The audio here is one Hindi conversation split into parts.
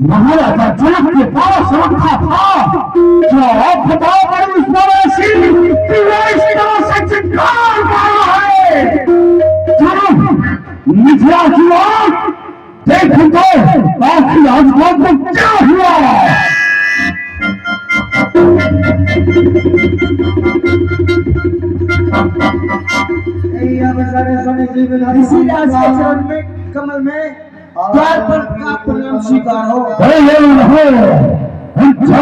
महाराजा जनक के पास रखा था जो अफवाह पर उस नवासी कि वो इस तरह से चित्कार कर रहा है। चलो मिथिला की ओर देखो तो आखिर आज को क्या हुआ। इसी राज के चरण में कमल में द्वार पर का प्रणाम स्वीकार हो। अच्छा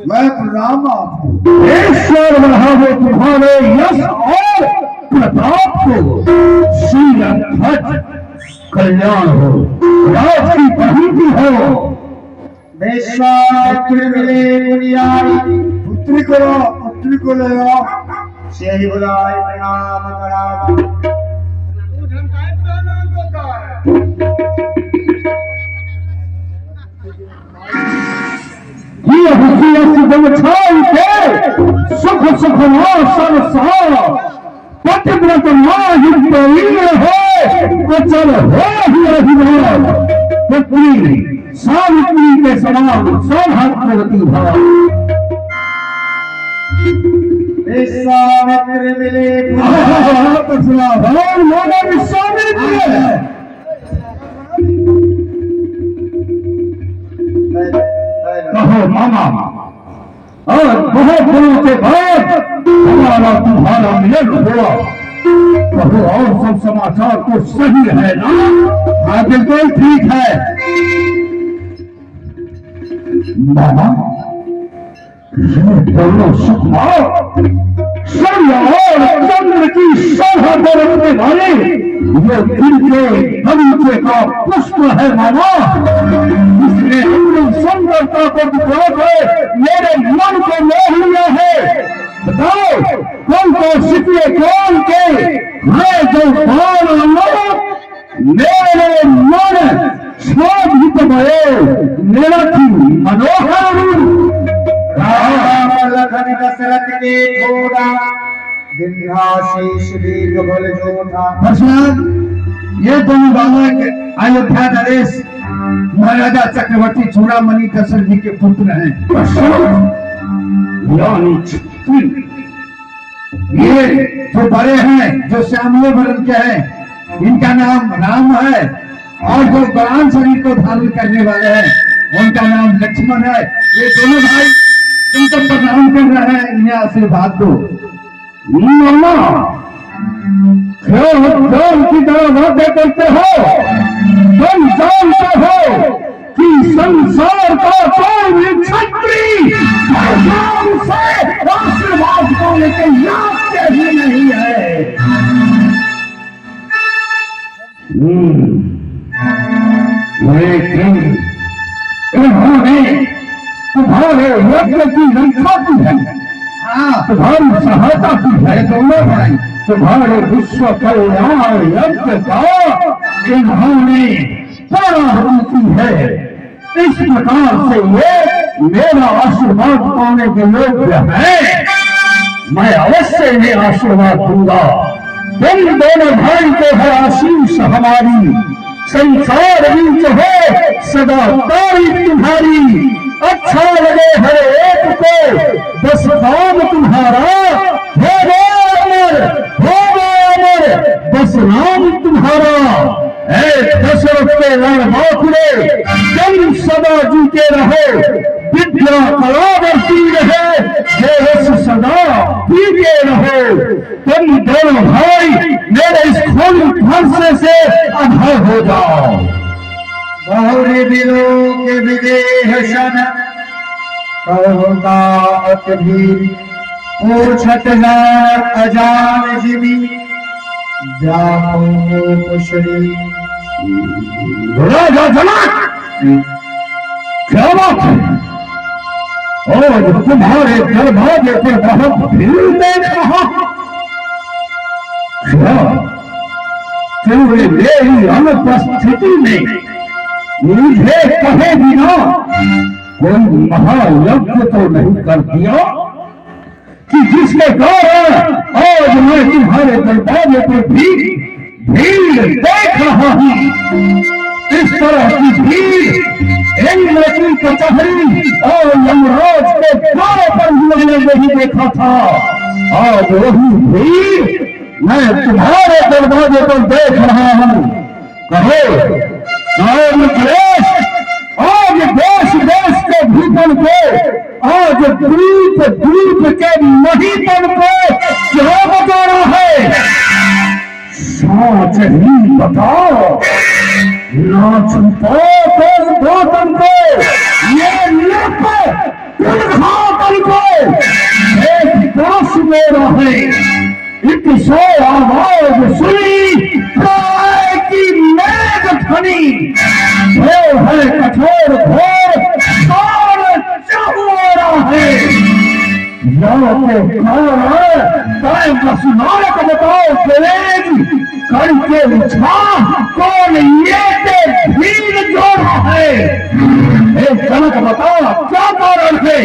मैं प्रणाम आपको। ईश्वर बढ़ावे तुम्हारे यश और प्रताप को, श्री कल्याण हो, राज की प्रगति हो। पुत्र मिले पुत्री को ले आओ, से ही बुलाए प्रणाम करा। सुख सुख पतिव्रत अचल हो पुत्री सावित्री के समान सौभाग्यवती भाव। विश्वामित्र मिले विश्वामित्र कहो मामा, और बहुत दिनों के बाद हमारा तुम्हारा मिलन हुआ। कहो और सब समाचार तो सही है ना? हाँ बिल्कुल ठीक है मामा। ये दोनों सुखमा सूर्य और चंद्र की शोभा बरतने वाले ये दिल के बगीचे का पुष्प है मामा। इसने अपनी सुंदरता को दिखाकर मेरे मन को मोह लिया है। बताओ कौन को शिकवे कौन के मैं जो बाल मेरे मन शोभित भये मेरा की मनोहर राम लखन दशरथ के थोड़ा विंध्याशीष दीर्घ बल जोधा। ये दोनों बाबा अयोध्या नरेश महाराजा चक्रवर्ती चूड़ामणि दशरथ जी के पुत्र हैं। ये जो बड़े हैं जो श्यामले वर्ण के हैं इनका नाम राम है, और जो बड़ान शरीर को धारण करने वाले हैं उनका नाम लक्ष्मण है। ये दोनों भाई इनको प्रणाम कर रहे हैं, इन्हें आशीर्वाद दो। मामा क्यों की तरह बातें करते हो? तुम जानते हो कि संसार का कोई भी क्षत्रिय भगवान से आशीर्वाद पाने के योग्य ही नहीं है। लेकिन इन्होंने तुम्हारे यज्ञ की रक्षा की है, तुम्हारी सहायता की है। दोनों भाई तुम्हारे विश्व कल्याण यज्ञ का इन्होंने पराहरण की है। इस प्रकार से ये मेरा आशीर्वाद पाने के योग्य है। मैं अवश्य इन्हें आशीर्वाद दूंगा। तुम दोनों भाई को है आशीष हमारी, संसार बीच हो सदा तारीफ तुम्हारी। अच्छा लगे हर एक को, बस काम तुम्हारा हो गया। दशरथ के रणबांकुरे तुम सदा जीते रहो, विद्या कला बढ़ती रहे, हे रस सदा पीते रहो। तुम दोनों भाई मेरे इस खून फंसे से अभय हो जाओ। बहुरी दिलों के विदेह शन कहता भी पूछत न अजान जिमी व्यापो कुशली। राजा जनक, क्या बात है? और तुम्हारे दरवाजे पर बहुत भीड़ देख रहा। क्या तुम्हें मेरी अनुपस्थिति में मुझे कहे बिना कोई महायज्ञ तो नहीं कर दिया कि जिसके कारण आज मैं तुम्हारे दरवाजे पर भी भीड़ देख रहा हूं? इस तरह की भीड़ इंद्र की कचहरी और यमराज के द्वार पर मैंने नहीं देखा था। आज वही भीड़ मैं तुम्हारे दरवाजे पर देख रहा हूं। कहो मिथिलेश, आज देश देश के भूपन को, आज द्वीप द्वीप के महीपन को क्या बचाना है? साच ही बताओ, ना छुपा कर गौतम को, ये लप उद्घाटन को एक दास में रहे। एक सौ आवाज सुनी प्राय की मेघ धनी, वो है कठोर घोर और चहुरा है। नायक बताओ तेज करके उठा, कौन ये भीड़ जोड़ा है? एक जनक बताओ क्या कारण है?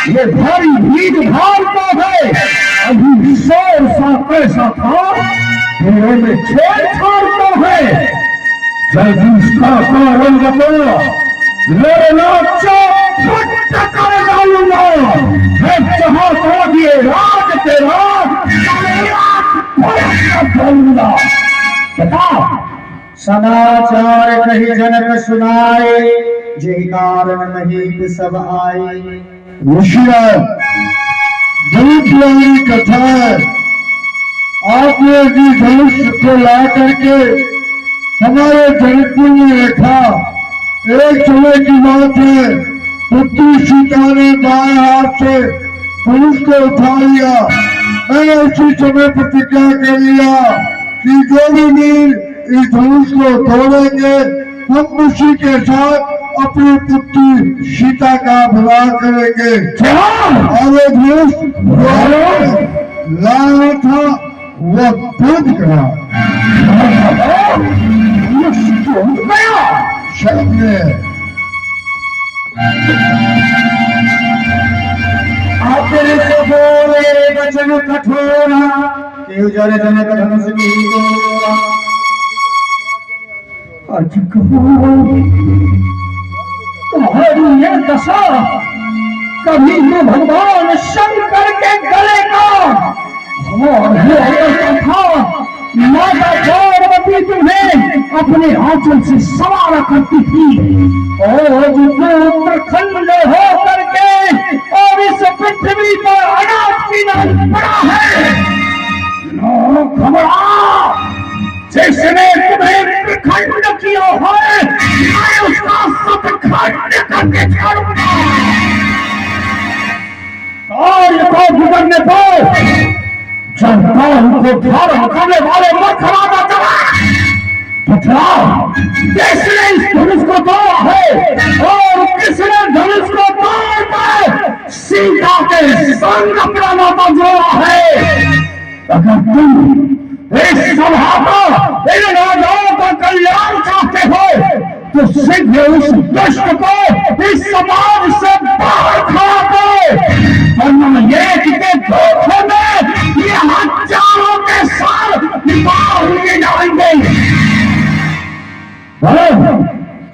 ये भारी भीड़ भार का है। अभी शोर सा कैसा था, तेरे में छेड़छाड़ तो है। जल्दी इसका कारण बताओ, लड़ना चौपट कर डालूंगा। मैं चाहता हूं ये राज तेरा डालूंगा। बताओ। समाचार कही जनक सुनाए, जे कारण महीप सब आए। दूसरी कथा है, आपने जी धनुष को ला करके हमारे जनकपुर में रखा। एक समय की बात है, पुत्री सीता ने बाएं हाथ से धनुष को उठा लिया। मैंने उसी समय प्रतिज्ञा कर लिया कि जो भी वीर इस धनुष को तोड़ेंगे, हम उसी के साथ अपनी पुत्री सीता का विवाह करेंगे। और वो धनुष लाया था, वो टूट गया। आपने से बोले वचन कठोरा, केहू जरे जनक धनुष की तोड़ा। आज तुम्हारी ये दशा कभी तो भगवान शंकर के गले का और था। माता पार्वती तुम्हें अपने आंचल से सवार करती थी, और उत्तराखंड हो करके और इस पृथ्वी पर अनाथ की नाम पड़ा है। घबरा, जिसने तुम्हें प्रखंड किया है, मैं उसका सतखंड करके छोड़ूंगा। कार्य को गुजरने पर जनता को धारण करने वाले मत खराबा चला। किसने इस धनुष को तोड़ा है और किसने धनुष को तोड़कर सीता के संग अपना नाता जोड़ा है? अगर तुम इस सभा को, इन राजाओं का कल्याण चाहते हो, तो शीघ्र उस दुष्ट को इस समाज से बाहर खड़ा करो, वरना एक के धोखे में ये हजारों के साथ निकाल लिए जाएंगे।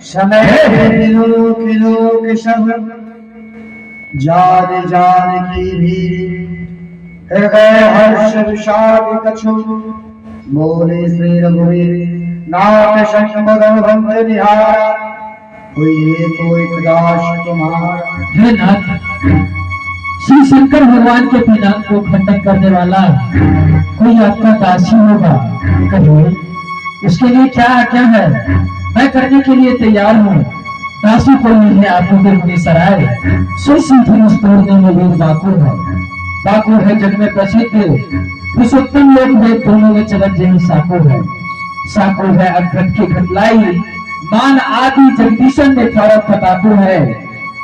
समय किलो किलो के सब जान जान की भी हृदय हर्ष विषाद कछु बोले श्री रघुवीर नाथ शंकर भंग निहारा कोई एक दास तुम्हारा। हे नाथ, श्री शंकर भगवान के परिणाम को खंडन करने वाला कोई आपका दासी होगा, कहिए उसके लिए क्या आज्ञा है? मैं करने के लिए तैयार हूँ। दासी कोई नहीं है आपको के मुनि सराय, सुन तोड़ने में लोग बाकुर है। बाकुर है जग में प्रसिद्ध, पुरुषोत्तम लोग में दोनों में चलत जही साकुर है। साकुर है अखंड की घटलाई, मान आदि जगदीशन में फरक पताकुर है।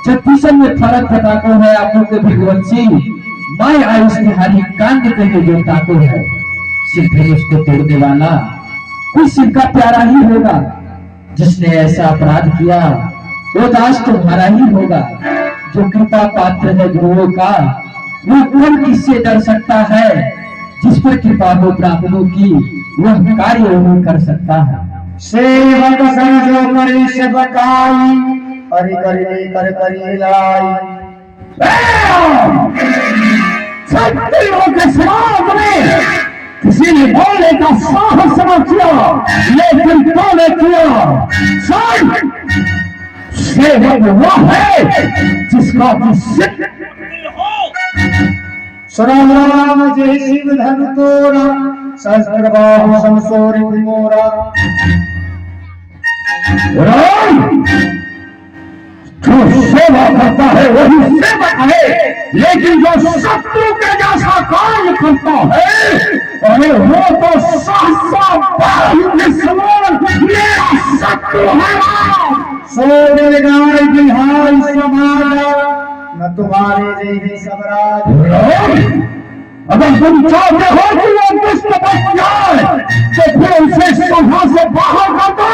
जगदीशन में फरक पताकुर है आपको के भगवंशी, माय आयुष तिहारी कांड कहे जो ताकुर है। सिद्ध उसको तोड़ने वाला कोई शिव का प्यारा ही होगा, जिसने ऐसा अपराध किया वो दास तुम्हारा ही होगा। जो कृपा पात्र है गुरुओं का, वो कौन किससे डर सकता है? जिस पर कृपा हो ब्राह्मणों की, वह कार्य वो कर सकता है। सेवक समझो करी सेवकाई, हरि करी कर करी लाई। क्षत्रियों के समाज में किसी ने बोलने का साहस न किया, लेकिन तूने किया। सेवक वह है जिसका सिद्ध सुनो राम जय शिव धन तोरा, सहस्त्र बाहु समसोरित मोरा। जो सेवा करता है वही सेवक है, लेकिन जो शत्रु के जैसा काम करता है, अरे वो तो सहसा बाहु के समान मेरा शत्रु है। सोने गाय बिहार समाजा, न तुम्हारे जैसे सबराज। अगर तुम चाहते हो कि वो दुष्ट बच जाए, तो फिर उसे सभा से बाहर कर दो।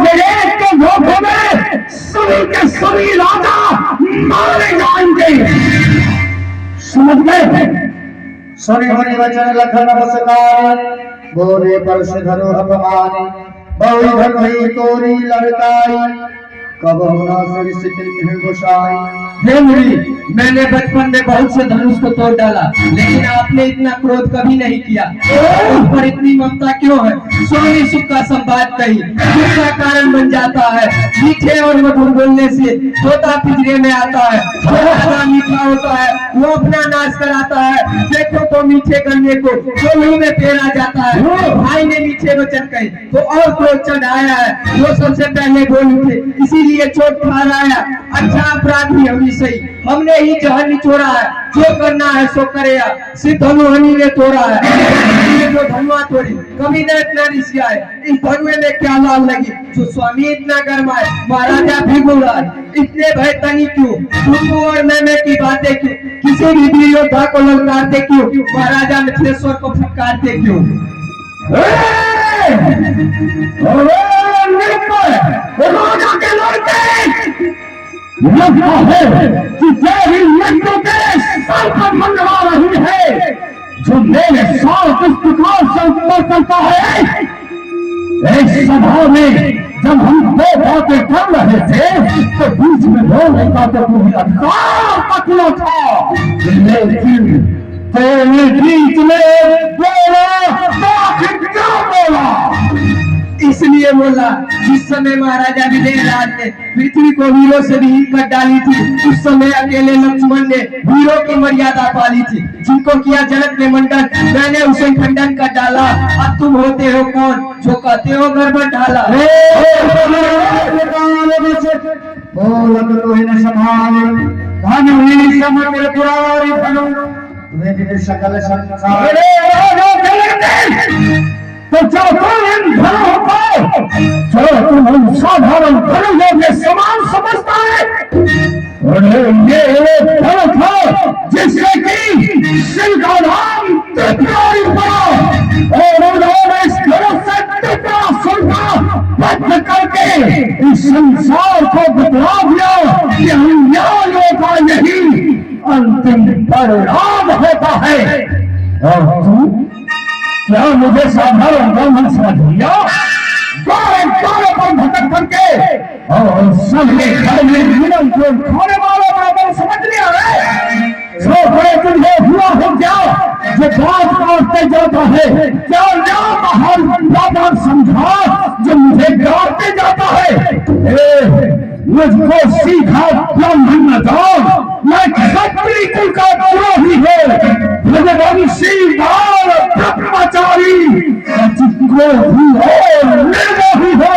एक के धोखे में सभी के सभी राजा मारे जाएंगे। समझ गए? सुनि हरि वचन लखन बसकारे, बोले पर से धरो अपमाने। बहु धन हुई तोरी लड़काई, कब होना सिर सिर गोसाई। हे मुनि, मैंने बचपन में बहुत से धनुष को तोड़ डाला, लेकिन आपने इतना क्रोध कभी नहीं किया। उस पर इतनी ममता क्यों है? सोनी सुख का संवाद कही दुख का कारण बन जाता है। मीठे और मधुर बोलने से तोता पिंजरे में आता है। जो मीठा होता है वो अपना नाश कराता है। देखो तो मीठे करने को जो मुंह में पेड़ आ जाता है। भाई ने मीठे वचन कहे तो और क्रोध चढ़ाया है। वो सबसे पहले बोल उठे, इसीलिए चोट खा रहा है। अच्छा अपराधी हम सही, हमने ही जहर निचोड़ा है। जो करना है सो करेगा। सिर्फ धनुहनी ने तोड़ा है, जो धनुआ तोड़ी कभी न इतना रिसियाए। इस धनुए में क्या लाल लगी, जो स्वामी इतना गरमाए। महाराजा भी बोला, इतने भय तनी क्यों? तुमको और मैं की बातें क्यों? किसी भी वीर योद्धा को ललकारते क्यों? महाराजा मिथिलेश्वर को फटकारते क्यों? लगता है कि तेरी मृत्यु के सर पर मंडरा रही है। जो मेरे साथ इस प्रकार से उत्तर करता है। इस सभा में जब हम दो बातें कर रहे थे, तो बीच में बोलने का तो तुम्हें अधिकार तक न था, लेकिन तेरे बीच में बोला तो आखिर क्या बोला? इसलिए बोला, जिस समय महाराजा विजयराज ने पृथ्वी को वीरों से भी कर डाली थी, उस समय अकेले लक्ष्मण ने वीरों की मर्यादा पाली थी। जिनको किया जनक ने मंडन, मैंने उसे खंडन कर डाला। अब तुम होते हो कौन जो कहते हो गड़बड़ डाला? सकल संसार तो जो तुम इन धनों को, जो तुम उन साधारण धनों के समान समझता है, ये एक धन था जिससे कि शिव का नाम त्रिपुरारी पड़ा, और उन्होंने इस धन से त्रिपुरा सुनकर बद्ध करके इस संसार को बतला दिया कि अन्यायों का यही अंतिम परिणाम होता है। और तू क्या मुझे साधारण ब्राह्मण समझ लिया? द्वारों पर भटक करके और सबके घर में मिलन जोड़ खाने वाला ब्राह्मण समझ लिया है? जो बड़े तुझे हुआ हो क्या? जो बात काटते जाता है, क्या नाम महान समझा जो मुझे काटते जाता है। मुझको सीधा ब्राह्मण न जाओ, मैं क्षत्रिय कुल का द्रोही हूँ, रघुवंशी बाल ब्रह्मचारी क्रोधी और निर्मोही हो।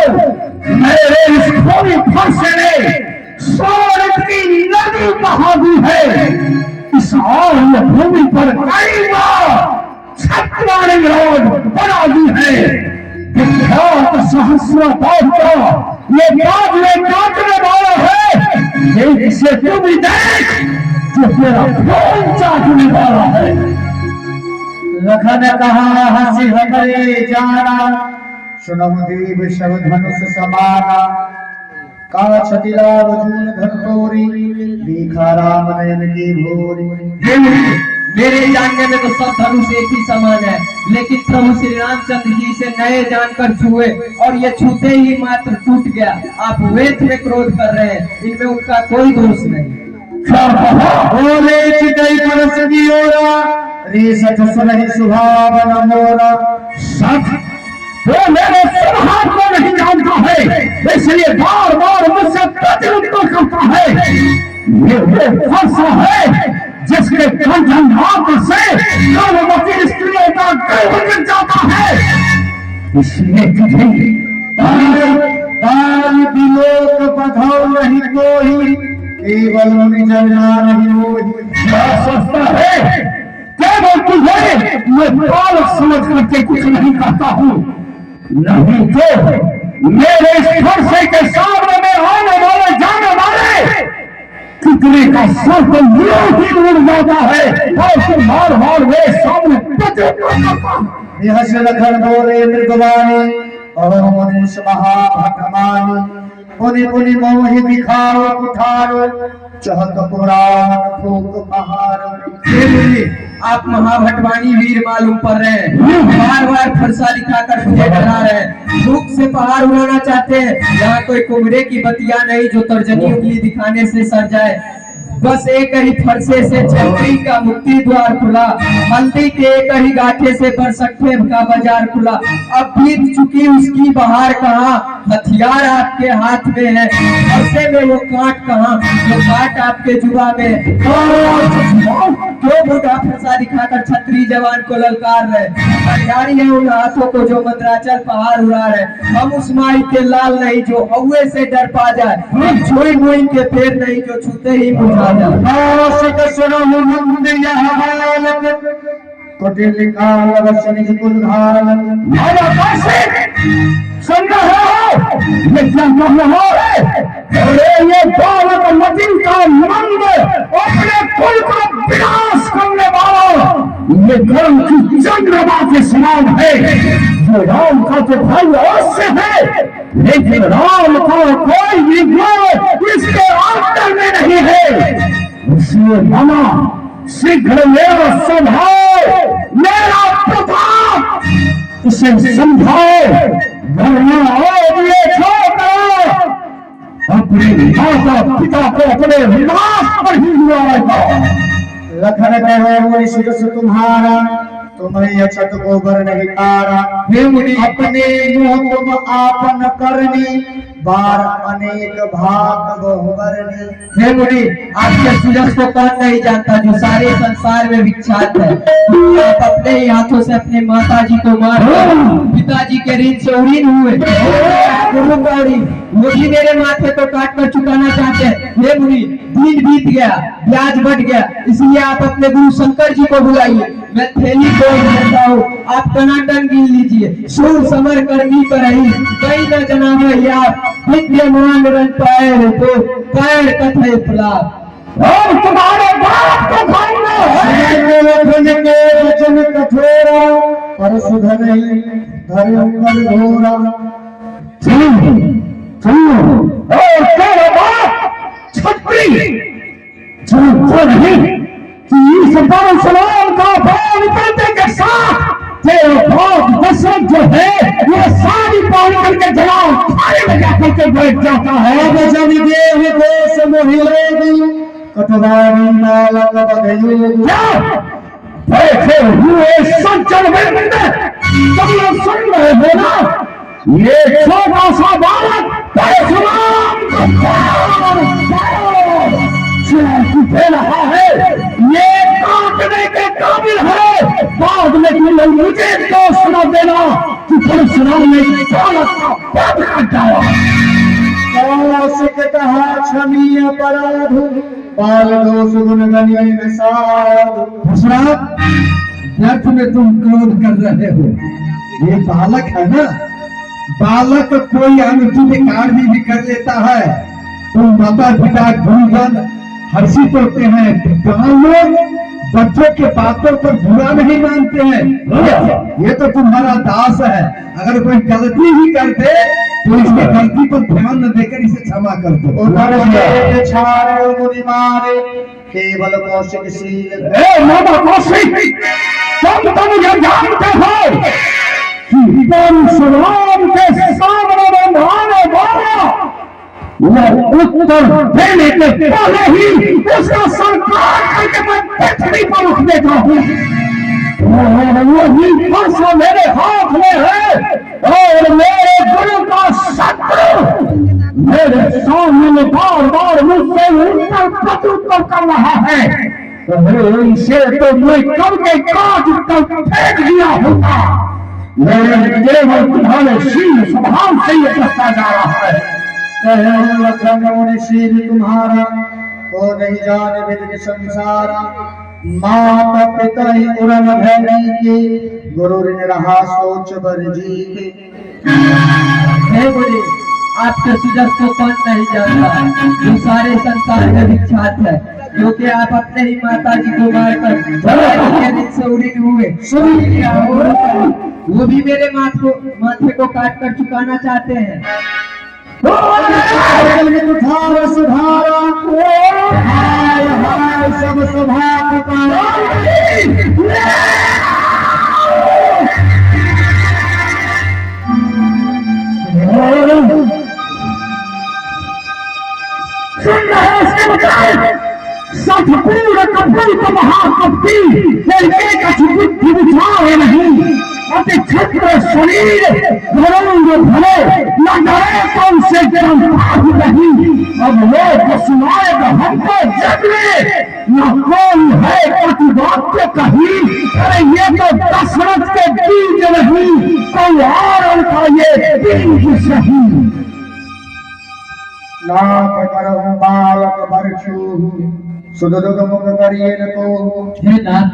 मेरे इस भूमि फरसे ने स्वर्ग की नदी बहा दी है। इस आर्य भूमि पर कई बार छतवाड़ी रोड बना दी है। विख्यात सहस्र का ये बादले काटने वाला है, ये इसे तू भी देख जो तेरा खून चाटने वाला है। लखन कहा हंसी हमारे जाना, सुनहु दीप शव धनुष समाना। का छतिला वजून घर तोरी, देखा राम नयन की भोरी। मेरे जानने में तो सब धनुष एक ही समान है, लेकिन प्रभु श्री रामचंद्र जी से नए जानकर छुए और ये छूते ही मात्र टूट गया। आप व्यर्थ में क्रोध कर रहे हैं, इनमें उनका कोई दोष नहीं। बोले चितई परस दियोरा, रे सच सुनहि सुभावन मोरा। सच वो मेरे स्वभाव को नहीं जानता है, इसलिए बार बार मुझसे प्रतिउत्तर करता है। ये वो फरसा है जिसके कंठनाद से गर्भवती स्त्रियों का गर्भ गिर जाता है। इसलिए तुझे बिलोक बधाओ नहीं कोई, केवल मुनि जन्ना नहीं होई। क्या सोचता है केवल तुझे मैं बालक समझ करके कुछ नहीं कहता हूँ, नहीं तो मेरे इस फरसे के सामने में आने वाले जाने वाले कितने का सर तो ही उड़ जाता है और फिर बार बार मेरे सामने यह से लखन बोले मृगवाणी, अहो मनुष्य महाभगवानी। पुनि पुनि मोहि दिखाओ कुठारो, चहत पुराण फूक पहाड़। आप महाभटवानी वीर मालूम पड़ रहे हैं, बार बार फरसा दिखाकर मुझे डरा रहे हैं, भूख से पहाड़ उड़ाना चाहते हैं। यहाँ कोई कुमरे की बतिया नहीं जो तर्जनी उंगली दिखाने से सर जाए। बस एक ही फरसे से छतरी का मुक्ति द्वार खुला, हल्दी के एक ही गाठे से बरसट्ठे का बाजार खुला। अब बीत चुकी उसकी बहार कहाँ, हथियार आपके हाथ में है, फरसे में वो काट कहाँ जो काट आपके जुबा में। क्यों मुर्गा फरसा दिखाकर छतरी जवान को ललकार रहे, तैयारी है उन हाथों को जो मंदराचल पहाड़ उड़ा रहे। हम उस माई के लाल नहीं जो हौवे से डर पा जाए, छोई मोई के पैर नहीं जो छूते ही मुझा जाए। सुनो मुंद कुटिल काल वसनिज कुलधार। सुन रहे हो ये क्या कह रहा है? अरे ये बालक मती का मंद अपने कुल का विनाश करने वाला ये धर्म की चंद्रमा के समान है। जो राम का तो भाई अवश्य है, लेकिन राम का कोई विघ्न इसके अंतर में नहीं है। इसलिए माना शीघ्र मेरा स्वभाव मेरा प्रताप इसे समझाओ, वरना और ये छोड़ अपने माता पिता को अपने विनाश पर ही हुआ। लखन कहे मुनि सुजस तुम्हारा, तुम्हें अछत गोबर नहीं तारा। हे मुनि अपने मुँह तुम आपन करनी, बार अनेक भाग बहुवरनी। हे मुनि आपके सुजस को कौन नहीं जानता जो सारे संसार में विख्यात है। आप अपने ही हाथों से अपने माता जी को मार पिताजी के ऋण से उड़ीन हुए, वो भी मेरे माथे को काट कर चुकाना चाहते हैं। हे मुनि दिन बीत गया, ब्याज बढ़ गया, इसलिए आप अपने गुरु शंकर जी को बुलाइए। मैं थैली तोड़ देता हूँ, आप टनाटन गिन लीजिए। शूर समर करनी करही, कई न जनावे यार, विद्यमान रन पैर तो पैर कथे फुलाप। और तुम्हारे बाप को भाईना के वचन कठोरा, पर सुधर धर्म कर घोरा। और तेरा बाप छत्री जो नहीं कि इस परशुराम का भाव निकलते के साथ तेरा बाप दशरथ जो है ये सारी पानी करके जलाओ खाने में जाकर के बैठ जाता है। जब देह दोष मोहिलेगी, कटवारी नालक बधेगी। बैठे हुए सज्जन वृंद, तुम लोग सुन रहे हो ना? ये छोटा सा बालक परशुराम दे रहा है, ये काटने के काबिल है। बाद में तुम लोग मुझे दोष न देना कि परशुराम ने बालक का वध कर डाला। कौशिक कहा क्षमीय अपराध, बाल दोष गुण गण्य साध। परशुराम, व्यर्थ में तुम क्रोध कर रहे हो। ये बालक है ना, बालक कोई अनुचित कार्य भी कर लेता है। तुम माता पिता गुरुजन हर्षित होते हैं, विद्वान लोग बच्चों के बातों पर बुरा नहीं मानते हैं। ये तो तुम्हारा दास है, अगर कोई गलती ही कर दे तो इसकी गलती पर ध्यान न देकर इसे क्षमा कर दो। केवल कौशिक शील। माता कौशिक, तुम मुझे जानते हो कि परशुराम के सामने बंधाने वाला वो उत्तर देने के पहले ही उसका संस्कार करके मैं पृथ्वी पर उठ देता हूँ। वही फरसा मेरे हाथ में है और मेरे गुरु का शत्रु मेरे सामने में बार बार मुझसे उत्तर प्रत्युत्तर कर रहा है। इसे तो मैं कब के काट तक फेंक दिया होता। मेरे केवल तुम्हारे शील स्वभाव से ये करता जा रहा है। लखनऊ शील तुम्हारा तो नहीं जाने विद संसारा। माता पिता ही उड़न भैरी के, गुरु ऋण रहा सोच बर जी के। हे गुरु, आपके सुजस को कौन नहीं जानता, जो सारे संसार में विख्यात है, क्योंकि आप अपने ही माता जी को मारकर दिन से उड़ीन हुए। वो भी मेरे माथे को काट कर चुकाना चाहते हैं। सुधारा सुधारा हाय हाय सब सभा सतपूर्ण कपूर महाकपी बुद्धि विचार नहीं अति क्षत्र शरीर भरोंगे भले न डरे कौन से जन्म नहीं। अब लोग सुनाए हमको जग में न कौन है प्रतिवाक्य कहीं। अरे ये तो दशरथ के बीज नहीं, कोई और उनका ये बीज सही। नाथ करहु बालक बरछू, सुदुर्ग मुख करिए न को। हे नाथ,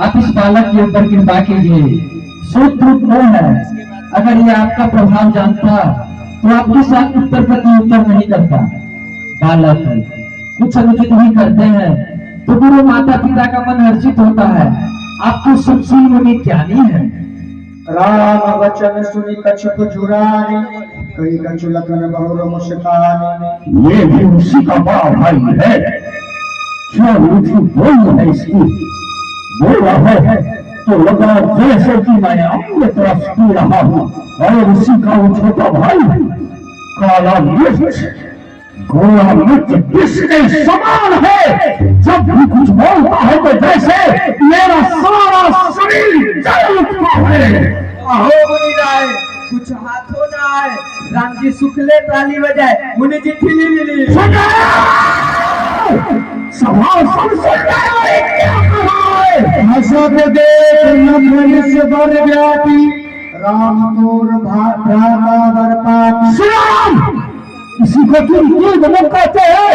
आप इस बालक के ऊपर कृपा कीजिए। शत्रु कौन है? अगर ये आपका प्रभाव जानता तो आपके साथ उत्तर प्रत्युत्तर नहीं करता। बालक कुछ अनुचित भी करते हैं तो गुरु माता पिता का मन हर्षित होता है। आपको सुशील मुनि ज्ञानी है। राम वचन सुनी कछुक जुरानी, कई कछु लखन बहुर मुस्कानी। ये भी उसी का बड़ा भाई है। क्या मीठी बोल है इसकी, बोल रहा है तो लगा जैसे कि मैं अपने तरफ पी रहा हूँ और उसी का वो छोटा भाई काला मिर्च गोला मिर्च किसके समान है। जब भी कुछ बोलता है तो जैसे मेरा सारा शरीर जल उठता है। अहो मुनि राय, कुछ हाथों ना आए, राम जी सुखले ताली बजाए, मुनि जी ठिली मिली। सभा हसत देख मनुष्य बर व्यापी, राम तोर भ्राता बर पापी। इसी को तुम दूध मुख कहते हो।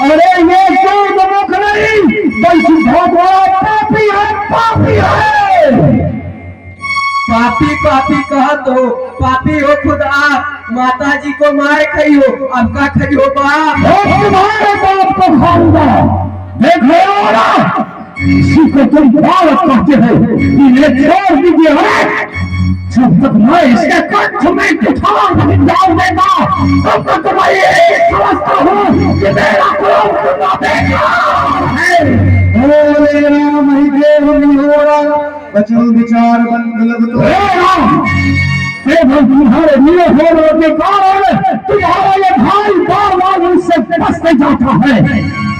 अरे ये दूध मुख नहीं बल्कि बहुत बड़ा पापी है, पापी है। पापी पापी कहा तो पापी हो खुद आप, माता जी को मार खाई हो, अब का खाई हो बाप। तुम्हारे बाप को खाऊंगा। देख लो ना, इसी को तुम बालक कहते हो। इन्हें छोड़ दीजिए। जब तक मैं इसके कंठ में कुठार नहीं डाल देगा तब तक मैं यही समझता हूँ कि मेरा कुल खुदा बेकार है। बोले राम ही देव निहोरा, बचन विचार बंद लग तो। केवल तुम्हारे लिए होने के कारण तुम्हारा ये भाई बार बार मुझसे फंसते जाता है।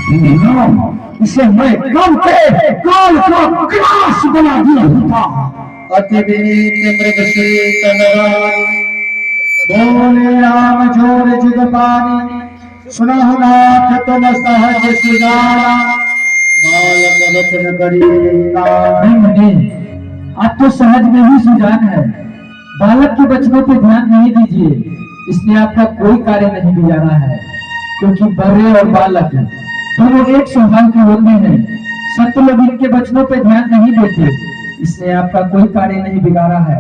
इसे मैं कब के काल का क्लास बना दिया होता। अति विनीत मृगशीत नरानी, बोले राम जोर जुग पानी, सुनहु नाथ तुम सहज सुजाना, बालक वचन करी नहीं मुनि, आप तो सहज में ही सुजान है। बालक के बचनों पे ध्यान नहीं दीजिए, इसलिए आपका कोई कार्य नहीं बिगाड़ा है। क्योंकि बड़े और बालक दोनों एक स्वभाव के होते हैं। संत लोग इनके बचनों पे ध्यान नहीं देते, इसलिए आपका कोई कार्य नहीं बिगाड़ा है।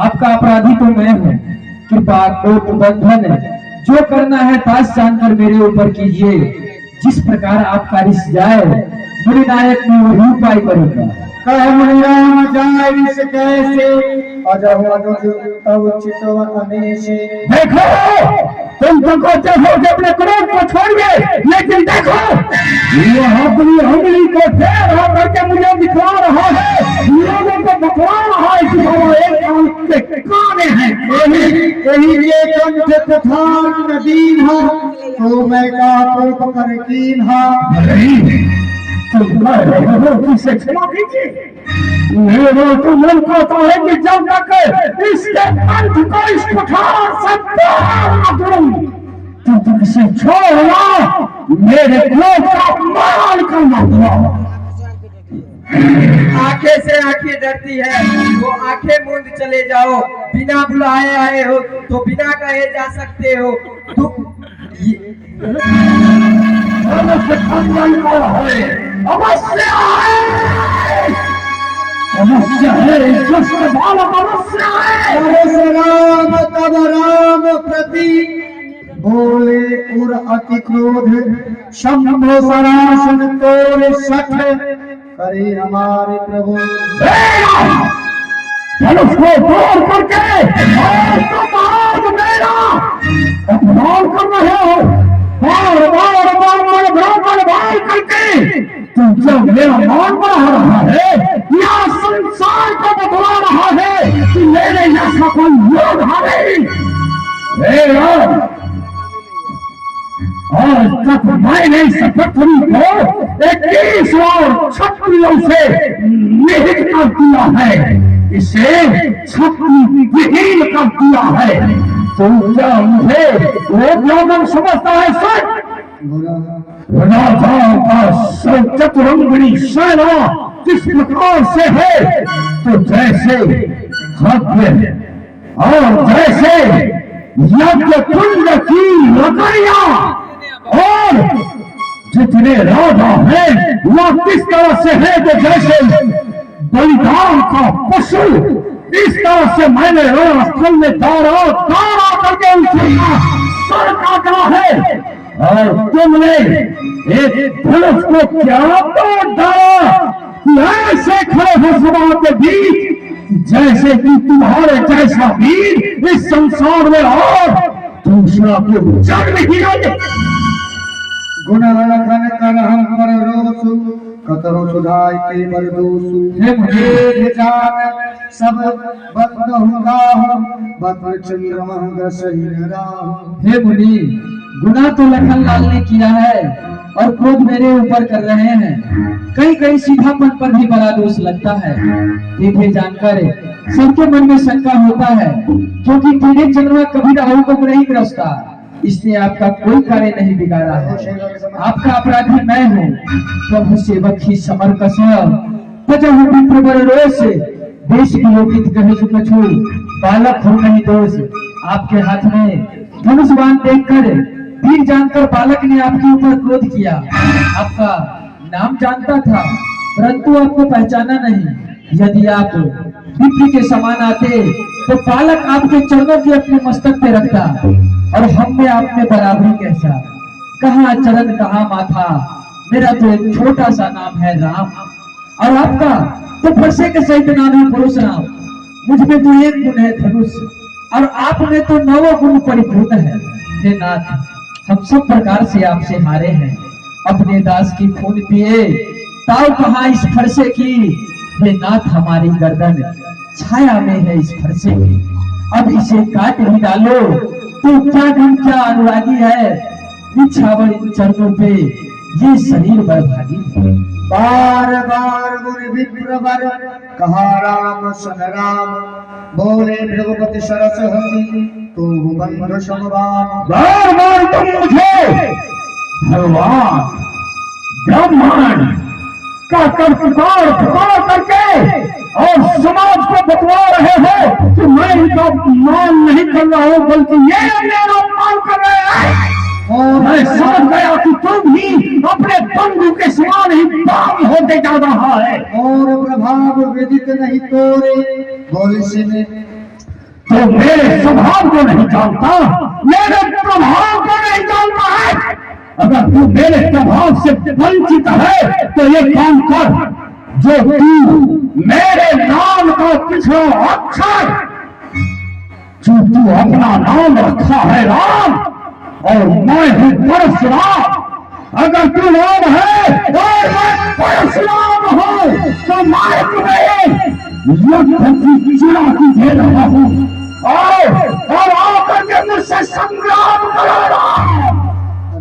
आपका अपराधी तो मैं हूँ। कृपा कोट बंधन जो करना है दास जानकर मेरे ऊपर कीजिए। जिस प्रकार आपका रिश्त जाए मेरे नायक में वही उपाय करूंगा। कह मुनि राम जाय विष कैसे, अजहु अनुज तव चितव अनेसे। देखो, तुम तो कहते हो कि अपने क्रोध को छोड़िए, लेकिन देखो ये अपनी उंगली को फेर हो करके मुझे दिखला रहा है, लोगों को बतला रहा है कि वो एक कान के काने हैं। यही के कंठ तथार नदीन हा, तो मैं का कोप कर कीन्हा। तुम कह रहे हो कि इसे क्षमा कीजिए। मेरा तो मन कहता है कि जब तक इसके कंठ को इस कुठार से पार न करूं, तब तक इसे छोड़ना मेरे क्रोध का मान करना हुआ। आंखें से आंखें डरती है, वो आंखें मूंद चले जाओ। बिना बुलाए आए हो तो बिना कहे जा सकते हो। अवश्य है दुष्ट बालक अवश्य है। राम तब राम प्रति, बोले उर अति क्रोध, शंभो सरासन तोड़ सठ, करे हमारे प्रभु। धनुष को तोड़ करके और तुम आज मेरा अपमान कर रहे हो। बार बार बार बार बार बार बार करके तुम जब मेरा मान बढ़ा रहा है या संसार को बतला रहा है कि मेरे जैसा कोई योद्धा नहीं। और तब मैंने शपथरी को 21 और क्षत्रियों से निहित कर दिया है, इसे क्षत्रिय विहीन कर दिया है। तो क्या मुझे लोग समझता है? सच राजाओं का चतुरंगनी सेना किस प्रकार से है, तो जैसे खड्ग और जैसे यज्ञ कुंड की लकड़ियां और जितने राजा हैं वह किस तरह से है, तो जैसे बलिदान का पशु, इस तरह से मैंने रणस्थल में दौड़ा दौड़ा करके उसका सर काटा है। और तुमने एक धनुष को क्या तोड़ डाला कि ऐसे खड़े हो सभा के बीच जैसे कि तुम्हारे जैसा वीर इस संसार में और दूसरा कोई जन्म ही नहीं। गुण लखन कर हम पर रोसु, कतरो सुधाय के बर दोसु। हे जान सब बंद होगा हम, बद्र चंद्रमा ग्रसहि राहु। हे मुनि, गुनाह तो लखन लाल ने किया है और क्रोध मेरे ऊपर कर रहे हैं। कहीं कहीं सीधापन पर भी बड़ा दोष लगता है। देखे जानकर सबके मन में शंका होता है, क्योंकि तेरे चंद्रमा कभी राहु को नहीं ग्रसता, इसलिए आपका कोई कार्य नहीं बिगाड़ा है। आपका अपराधी मैं हूँ। प्रभु सेवक ही समर कसम, तजहु विप्र बर रोष, देश विलोकित कहे जो कछु, बालक हो नहीं दोष। आपके हाथ में धनुष बाण देखकर वीर जानकर बालक ने आपके ऊपर क्रोध किया। आपका नाम जानता था परंतु आपको पहचाना नहीं। यदि आप विप्र के समान आते तो बालक आपके चरणों की अपने मस्तक पे रखता और हम में आप में बराबरी कैसा। कहाँ चरण कहाँ माथा, मेरा तो एक छोटा सा नाम है राम, और आपका तो फरसे के सहित नाम है परशुराम। मुझ में तो एक गुण है धनुष, और आप में तो 9 गुण परिपूर्ण है। हे नाथ, हम सब प्रकार से आपसे हारे हैं। अपने दास की खून पिए ताव कहाँ इस फरसे की। हे नाथ, हमारी गर्दन छाया में है इस फरसे की, अब इसे काट ही डालो तो क्या ढंग क्या अनुरागी है। निछावर इन चरणों पे ये शरीर बर्बादी है। बार बार गुरु विप्रवर कहा राम सन राम, बोले भृगुपति सरस हसी तू बंधु समवान। बार बार तुम मुझे भगवान ब्रह्मांड का पुकार करके और समाज को बतला रहे हो कि मैं इनका मान नहीं कर रहा हूं, बल्कि ये मेरा मान कर रहे हैं। और मैं समझ गया कि तुम भी अपने बंधु के समान ही बाम होते जा रहा है। और प्रभाव विदित नहीं तोरे, बोले से तो मेरे स्वभाव को नहीं जानता, मेरे प्रभाव को नहीं जानता है। अगर तू मेरे प्रभाव से वंचित है तो ये काम कर, जो तू मेरे नाम का पिछड़ा अक्षर, जो तू अपना नाम रखा है राम और मैं हूँ परशुराम, अगर तू राम है और मैं परशुराम हूँ तो मैं तुम्हें युद्ध की चुनौती दे रहा हूँ और आकर के मुझसे संग्राम करो राम।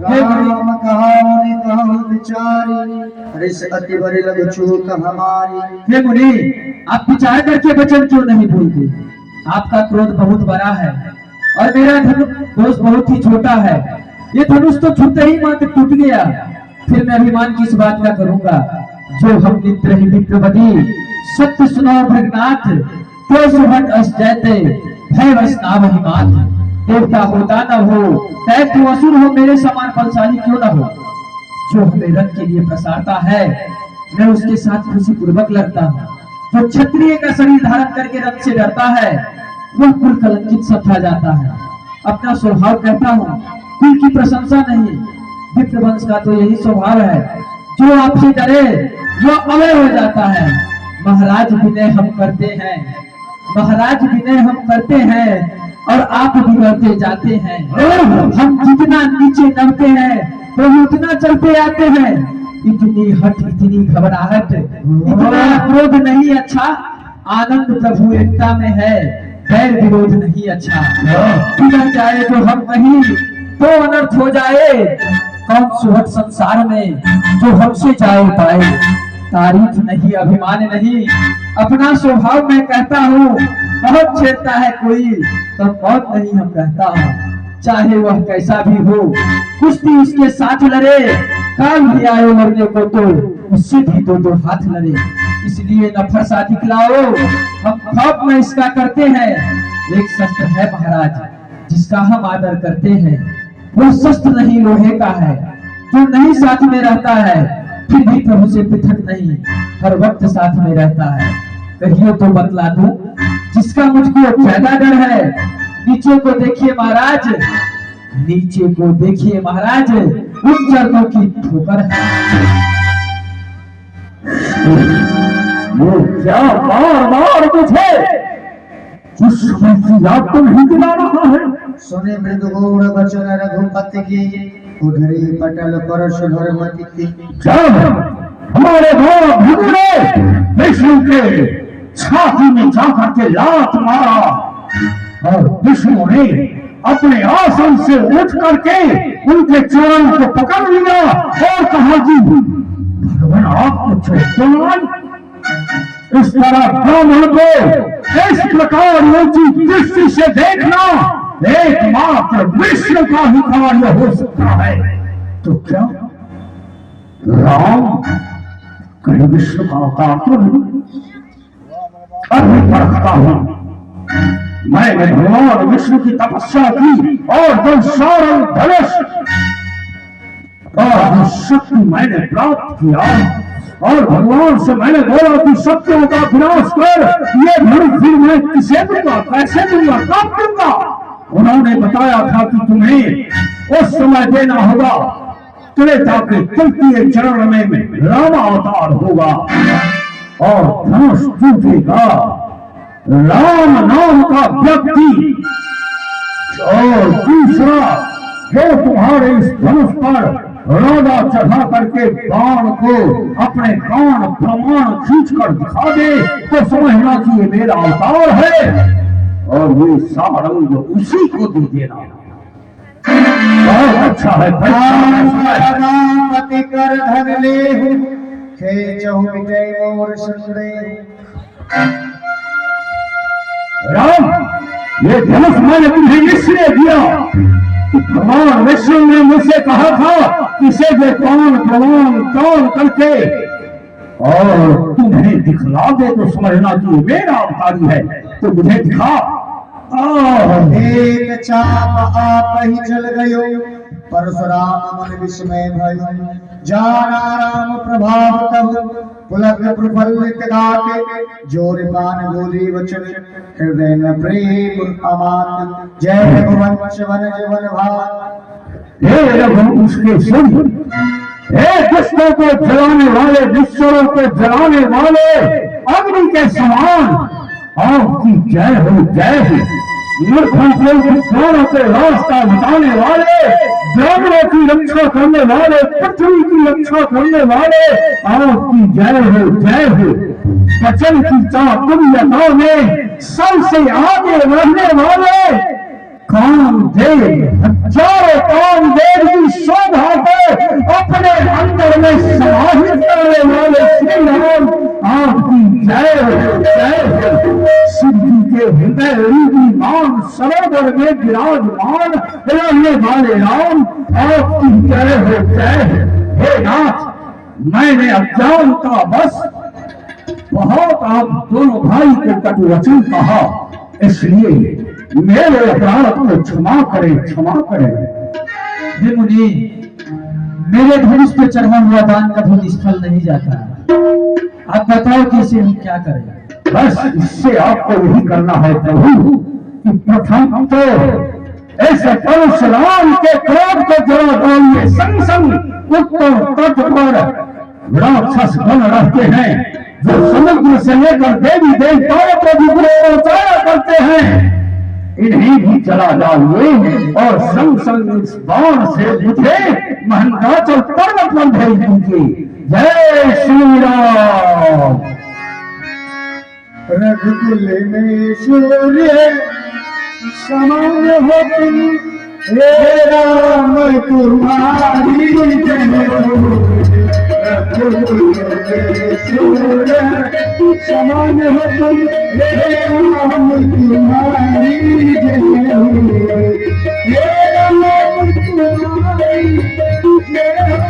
राम कहानी कहा विचारी, रिस अति बड़ी लग चूक हमारी। हे मुनि, आप विचार करके वचन क्यों नहीं बोलते? आपका क्रोध बहुत बड़ा है और मेरा धनुष बहुत ही छोटा है। ये धनुष तो छूते ही मात्र टूट गया, फिर मैं अभिमान किस बात का करूंगा? जो हम मित्र ही विप्रवदी, सत्य सुनाओ भृगनाथ, तो सुहट अस जैते भय वश नाम ही मात। देवता होता न हो, दैत्य असुर हो, मेरे समान बलशाली क्यों न हो। जो हमें रंग के लिए प्रसारता है, मैं उसके साथ खुशी पूर्वक लड़ता हूँ। जो क्षत्रिय का शरीर धारण करके रंग से डरता है, वह कुल कलंकित समझा जाता है। अपना स्वभाव कहता हूँ, कुल की प्रशंसा नहीं। विप्रवंश का तो यही स्वभाव है, जो आपसे डरे वह अवय हो जाता है। महाराज विनय हम करते हैं, महाराज विनय हम करते हैं और आप बिगड़ते जाते हैं। हम जितना नीचे नमते हैं तो उतना चलते आते हैं। इतनी हट, इतनी घबराहट, इतना क्रोध नहीं अच्छा। आनंद प्रभु एकता में है, बैर विरोध नहीं अच्छा। बिगड़ जाए तो हम कहीं तो अनर्थ हो जाए। कौन सुहट संसार में जो हमसे जाए पाए। तारीफ नहीं, अभिमान नहीं, अपना स्वभाव मैं कहता हूँ। बहुत छेड़ता है कोई तो मौत नहीं हम कहता हूँ। चाहे वह कैसा भी हो, कुश्ती उसके साथ लड़े। काम भी आए लड़ने को तो उससे भी दो हाथ लड़े। इसलिए न फरसा दिखलाओ, हम खौफ में इसका करते हैं। एक शस्त्र है महाराज जिसका हम आदर करते हैं, वो शस्त्र नहीं लोहे का है, जो नहीं साथ में रहता है फिर भी प्रभु से पृथक नहीं, हर वक्त साथ में रहता है। कहियो तो बतला दूं जिसका मुझको ज्यादा डर है। नीचे को देखिए महाराज, नीचे को देखिए महाराज, उन चरणों की ठोकर है। वो क्या बार बार मुझे उस समय की याद तो नहीं दिला रहा है। सुने मृदुगुण वचन रघुपति की, उधरी पटल परशुधर मति की। जब हमारे गांव भृगु ने विष्णु के छाती में जाकर के लात मारा और विष्णु ने अपने आसन से उठ करके उनके चरण को पकड़ लिया और कहा कि भगवान आपको छोड़, इस तरह ब्राह्मण को इस प्रकार ऊंची दृष्टि से देखना एकमात्र विष्णु का ही कार्य हो सकता है। तो क्या राम कहीं विष्णु का अवतार तो नहीं? अभी परखता हूं। मैंने भगवान विष्णु की तपस्या की और जो सारंग धनुष और जो शक्ति मैंने प्राप्त किया और भगवान से मैंने बोला कि सत्यों का विनाश कर, ये धनुष फिर मैं किसे दूंगा, कैसे दूंगा, कब दूंगा। उन्होंने बताया था कि तुम्हें उस समय देना होगा, त्रेता के तृतीय चरण में राम अवतार होगा और धनुष टूटेगा। राम नाम का व्यक्ति और दूसरा जो तुम्हारे इस धनुष पर राजा चढ़ा करके बाण को अपने कान प्रमाण खींच कर दिखा दे तो समझना कि ये मेरा अवतार है और ये सारंग उसी को दे देना। बहुत अच्छा है पति कर धन ले खेचहु विजय मोर संदेह। राम, ये धनुष मैंने तुम्हें इसलिए दिया कि भगवान विष्णु ने मुझसे कहा था कि इसे जो कौन प्रमाण कौन करके और तुम्हें दिखला दे तो समझना कि ये मेरा अवतारी है, तो मुझे दिखा। एक चाप आप ही चल गयो परशुराम मन विस्मय भयो। जाना राम प्रभाव तब पुलक प्रफुल्लित गाते जोर पान बोली वचन हृदय में प्रेम अमात। जय रघुवंश वन जीवन भाग। हे रघुवंश के सुन, हे दुष्टों को जलाने वाले, दुष्टों को जलाने वाले अग्नि के समान आपकी जय हो, जय हो। मूर्खों को रास्ता बताने वाले, जानवरों की रक्षा करने वाले, पृथ्वी की रक्षा करने वाले आपकी जय हो, जय हो। वचन की चातुर्यता में सबसे आगे रहने वाले कामदेव, हजारों कामदेव की शोभा को अपने अंदर में समाहित करने वाले श्री राम आपकी जय हो, जय हो। सिद्धि के हृदय रूपी मान सरोवर में विराजमान रहने वाले राम आपकी जय हो, जय हो। हे नाथ, मैंने अज्ञानता बस बहुत आप दोनों भाई को कटु वचन कहा, इसलिए मेरे अपराध को क्षमा करें, क्षमा करें। हे मुनि, मेरे धनुष पे चढ़ा हुआ दान कभी निष्फल नहीं जाता। आप बताओ कि इसे हम क्या करें? बस इससे आपको यही करना है प्रभु कि प्रथम तो ऐसे परशुराम के क्रोध को जला डालिए। संग संग उत्तर तट पर राक्षस बन रहते हैं जो समुद्र से लेकर देवी देवताओं को भी पहुंचाया करते हैं, इन्हें भी जला डालिए और संग संग इस बाण से मुझे महंगाचल पर्वत पर भेज दीजिए। जय श्री राम। रघुकुल में सूर्य समान होती हे राम तुम्हारी जय हो। रघुकुल में सूर्य समान होती हे राम तुम्हारी जय हो। हे राम तुम्हारी जय हो।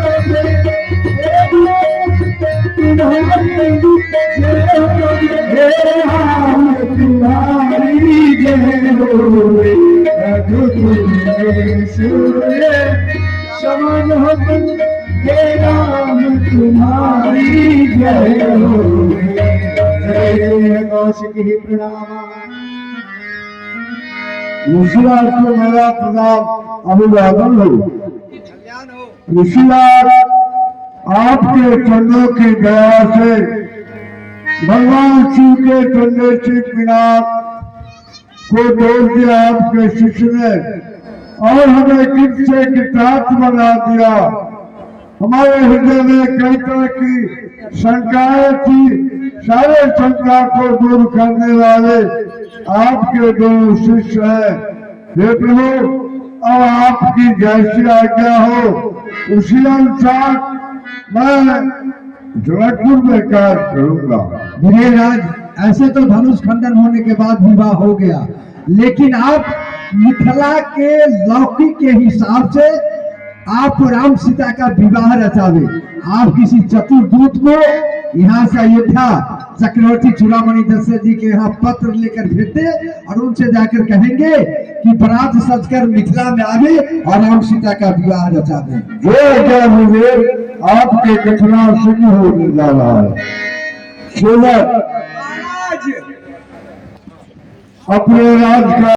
समान हो हे राम तुम्हारी जय हो। जय कौशिकी प्रणाम। ऋषिराज को मेरा प्रणाम अभिवादन हो। ऋषिराज, आपके चरणों की दया से भगवान शिव के चंद्र से पिनाक को तोड़ दिया आपके शिष्य ने और हमें कृत से कृतार्थ बना दिया। हमारे हृदय में कई तरह की शंकाएं थी, सारे शंका को दूर करने वाले आपके दोनों शिष्य हैं। हे प्रभु, अब आपकी जैसी आज्ञा हो उसी अनुसार मैं जनकपुर में कार्य करूंगा। गिरिराज, ऐसे तो धनुष खंडन होने के बाद विवाह हो गया, लेकिन आप मिथिला के लौकिक के हिसाब से आप राम सीता का विवाह रचावे। आप किसी चतुर दूत को यहाँ से अयोध्या चक्रवर्ती चूड़ामणि दशरथ जी के यहाँ पत्र लेकर भेजते और उनसे जाकर कहेंगे कि बरात सजकर मिथिला में आवे और राम सीता का विवाह रचा दे। जय जय मुझे आपके कथना शुरू होने जा रहा है। सोलह अपने राज का